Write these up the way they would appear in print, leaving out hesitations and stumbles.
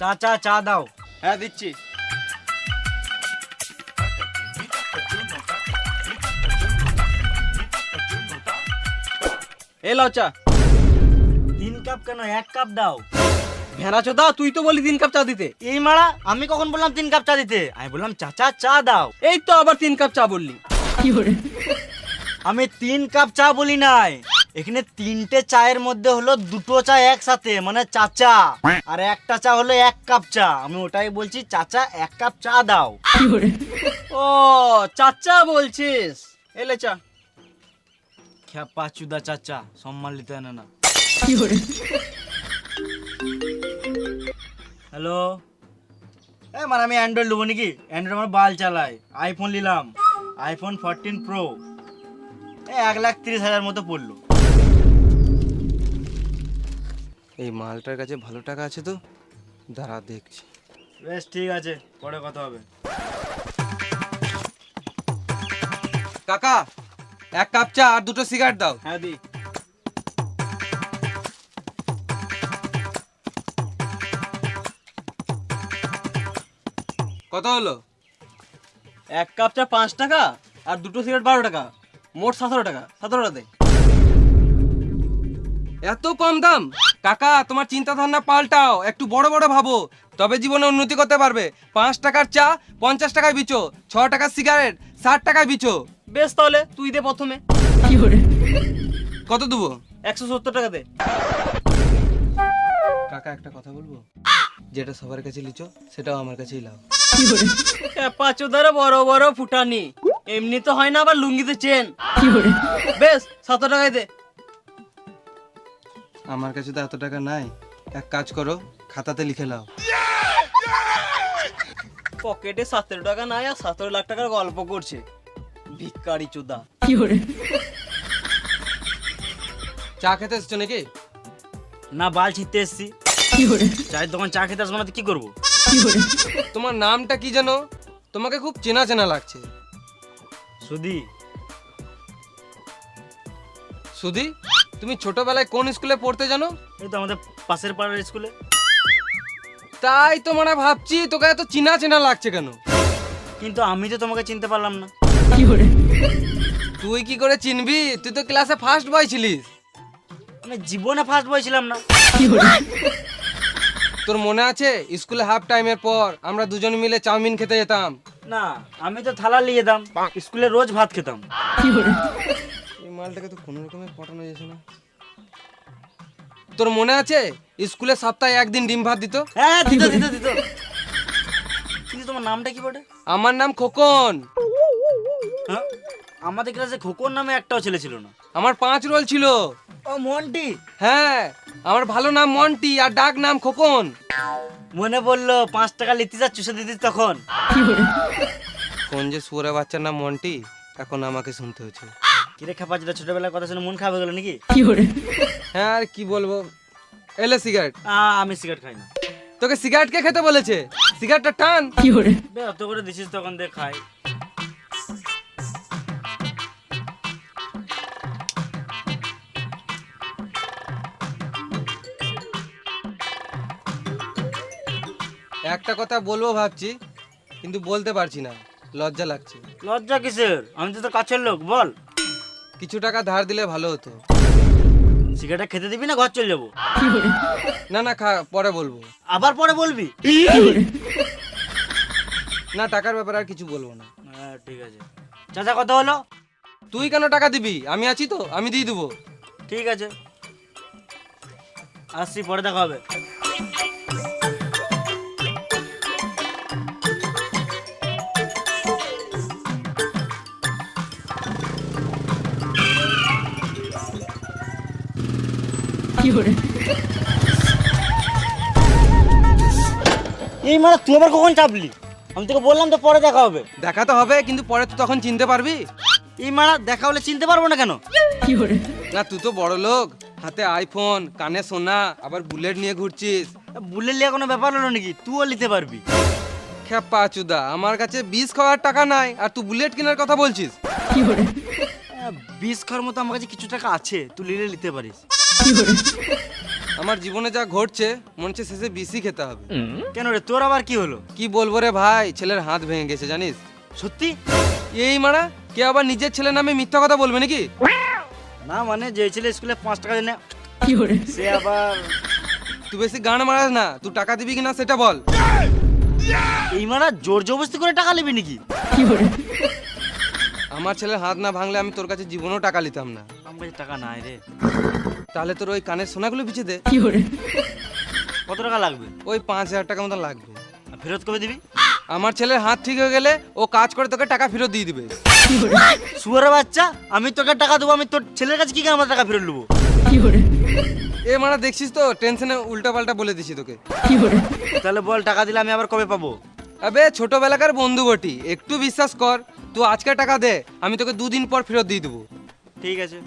চাচা চা দাও। হ্যাঁ দিচ্ছি। এই লাও চা। 3 কাপ কেন, 1 কাপ দাও। ভেড়া চোদা, তুই তো বলি 3 কাপ চা দিতে। এই মারা, আমি কখন বললাম 3 কাপ চা দিতে? আমি বললাম চাচা চা দাও। এই তো আবার 3 কাপ চা বললি। আমি 3 কাপ চা বলি নাই, এখানে 3টে চায়ের মধ্যে হলো 2টো চা একসাথে, মানে চাচা, আর একটা চা হলো 1 কাপ চা। আমি ওটাই বলছি, চাচা 1 কাপ চা দাও। ও চাচা বলছিস, এলে চা। খ্যাপা চুদা চাচা, সম্মান নিতে আনে না। হ্যালো, মানে আমি অ্যান্ড্রয়েড নেবো নাকি? অ্যান্ড্রয়েড আমার বাল চালাই। আইফোন নিলাম, আইফোন 14 প্রো, 1,30,000 মতো পড়লো। এই মালটার কাছে ভালো টাকা আছে তো, দাঁড়া দেখছি। বেশ ঠিক আছে, পরে কথা হবে। কাকা 1 কাপ চা আর 2টো সিগারেট দাও। হ্যাঁ দি। কত হলো? 1 কাপ চা 5 টাকা আর 2টো সিগারেট 12 টাকা, মোট 17 টাকা। 17 দে। এত কম দাম? কাকা তোমার চিন্তা ধারণা পাল্টাও, একটু বড় বড় ভাবো, তবে জীবনে উন্নতি করতে পারবে। 5 টাকার চা 50 টাকায় বিচো, 6 টাকার সিগারেট 60 টাকায় বিচো। বেশ তাহলে তুই দে প্রথমে। কত দেবো? 170 টাকা দে। কাকা একটা কথা বলবো, যেটা সবার কাছে লিচো সেটাও আমার কাছেই লাও। পাঁচোদারে বড় বড় ফুটানি, এমনি তো হয় না, আবার লুঙ্গিতে চেন। বেশ 7 টাকায় দে। আমার কাছে তো এত টাকা নাই, এক কাজ করো খাতাতে লিখে লাও। পকেটে 17 টাকা নাই আর 17 লাখ টাকার গল্প করছে, ভিক্ষারি চোদা। চা খেতে এসছো নাকি? না, বাল ছিটতে এসছি। চায়ের দোকান চা খেতে আসবো না তো কি করবো? তোমার নামটা কি যেন? তোমাকে খুব চেনা চেনা লাগছে। সুধি। সুধি? তুমি ছোটবেলায় কোন স্কুলে পড়তে জানো? এই তো আমাদের পাশের পাড়ার স্কুলে। তাই তো মানে ভাবছি তোকে এত চেনা চেনা লাগছে কেন। কিন্তু আমি তো তোমাকে চিনতে পারলাম না। তুই কি করে চিনবি? তুই তো ক্লাসে ফার্স্ট বয় ছিলিস। আমি জীবনে ফার্স্ট বয় ছিলাম না। তোর মনে আছে স্কুলে হাফ টাইমের পর আমরা দুজন মিলে চাউমিন খেতে যেতাম? না, আমি তো থালা নিয়ে যেতাম, স্কুলে রোজ ভাত খেতাম। এই মালটাকে তো কোনো রকমের পটানো যাচ্ছে না। তোর মনে আছে স্কুলে সপ্তাহে একদিন ডিম ভাত দিত? হ্যাঁ, দিত দিত দিত। কিন্তু তোমার নামটা কি বটে? আমার নাম খোকন। হ্যাঁ, আমাদের ক্লাসে খোকন নামে একটাও ছেলে ছিল না। আমার 5 রোল ছিল। ও মন্টি। হ্যাঁ, আমার ভালো নাম মন্টি আর ডাক নাম খোকন। মনে পড়লো 5 টাকা লিখতে যা চুষে দিতিস তখন। কোন যে সুরে বাচ্চার নাম মন্টি, এখন আমাকে শুনতে হচ্ছে। কিরে খাপা, যেটা ছোটবেলার কথা শুনে মন খারাপ হয়ে গেল নাকি? হ্যাঁ, আর কি বলবো। এলে সিগারেট। আমি সিগারেট খাই না। তোকে সিগারেট কে খেতে বলেছে? সিগারেটটা টান। বে, অত করে দিছিস তখন দে খাই। একটা কথা বলবো ভাবছি, কিন্তু বলতে পারছি না, লজ্জা লাগছে। লজ্জা কিসের? আমি তো তোর কাছের লোক, বল। কিছু টাকা ধার দিলে ভালো হতো। সিগারেট খেতে দিবি না ঘর চলে যাবো? না না, পরে বলবো। আবার পরে বলবি? না, টাকার ব্যাপারে আর কিছু বলবো না। হ্যাঁ ঠিক আছে। চাচা কত হলো? তুই কেন টাকা দিবি? আমি আছি তো, আমি দিয়ে দেবো। ঠিক আছে, আসছি, পরে দেখা হবে। এই মানে তুই আবার কখন চাপলি? আমি তোকে বললাম তো পরে দেখা হবে। দেখা তো হবে, কিন্তু পরে তো তখন চিনতে পারবি। এই মারা দেখা হলে চিনতে পারবো না কেন? না, তুই তো বড় লোক, হাতে আইফোন, কানে সোনা, আবার বুলেট নিয়ে ঘুরছিস। বুলেট লিয়া কোনো ব্যাপার হলো নাকি? তুইও নিতে পারবি। খেপা চুদা, আমার কাছে 20 খাওয়ার টাকা নাই আর তুই বুলেট কেনার কথা বলছিস? 20 খাওয়ার মতো আমার কাছে কিছু টাকা আছে, তুই নিলে নিতে পারিস। আমার জীবনে যা ঘটছে মনে হচ্ছে শেষে বিসি খেতে হবে। কেন রে, তোর আবার কি হলো? কি বলবো রে ভাই, ছেলের হাত ভেঙে গেছে জানিস। সত্যি? এই মারা কে আবার নিজের ছেলের নামে মিথ্যা কথা বলবে নাকি? না মানে যে ছেলে স্কুলে 5 টাকা দেয় না সে আবার তুই বেশি গান মারাস না, তুই টাকা দিবি কিনা সেটা বল। এই মারা জোর জবরদস্তি করে টাকা নেবে নাকি? আমার ছেলের হাত না ভাঙলে আমি তোর কাছে জীবনেও টাকা নিতাম না। আমার কাছে টাকা নাই রে। তাহলে তোর ওই কানের সোনাগুলো বিছে দে। কত টাকা লাগবে? ওই 5,000 টাকা মতো লাগবে। আর ফেরত কবে দিবি? আমার ছেলের হাত ঠিক হয়ে গেলে ও কাজ করে তোকে টাকা ফেরত দিয়ে দিবে। শুয়ারের বাচ্চা, আমি তোকে টাকা দেবো, আমি তোর ছেলের কাছে কি করে আমার টাকা ফেরত নেবো? এ মারা দেখছিস তো টেনশনে উল্টা পাল্টা বলে দিছি তোকে। তাহলে বল টাকা দিলে আমি আবার কবে পাবো? আবে ছোটবেলাকার বন্ধু বটি, একটু বিশ্বাস কর। তুই আজকে টাকা দে, আমি তোকে 2 দিন পর ফেরত দিয়ে দেবো। ঠিক আছে,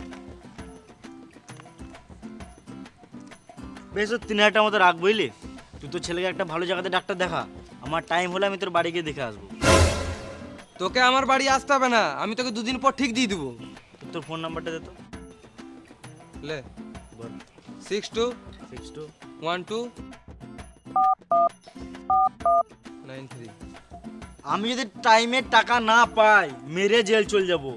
বেশ 3,000 টাকার মতো রাখ বুঝলি। তুই তোর ছেলেকে একটা ভালো জায়গাতে ডাক্তার দেখা, আমার টাইম হলে আমি তোর বাড়ি গিয়ে দেখে আসবো। তোকে আমার বাড়ি আসতে হবে না, আমি তোকে 2 দিন পর ঠিক দিয়ে দেবো। তোর ফোন নাম্বারটা দে তো। লে বল। 621293। আমি যদি টাইমে টাকা না পাই মেরে জেল চলে যাবো।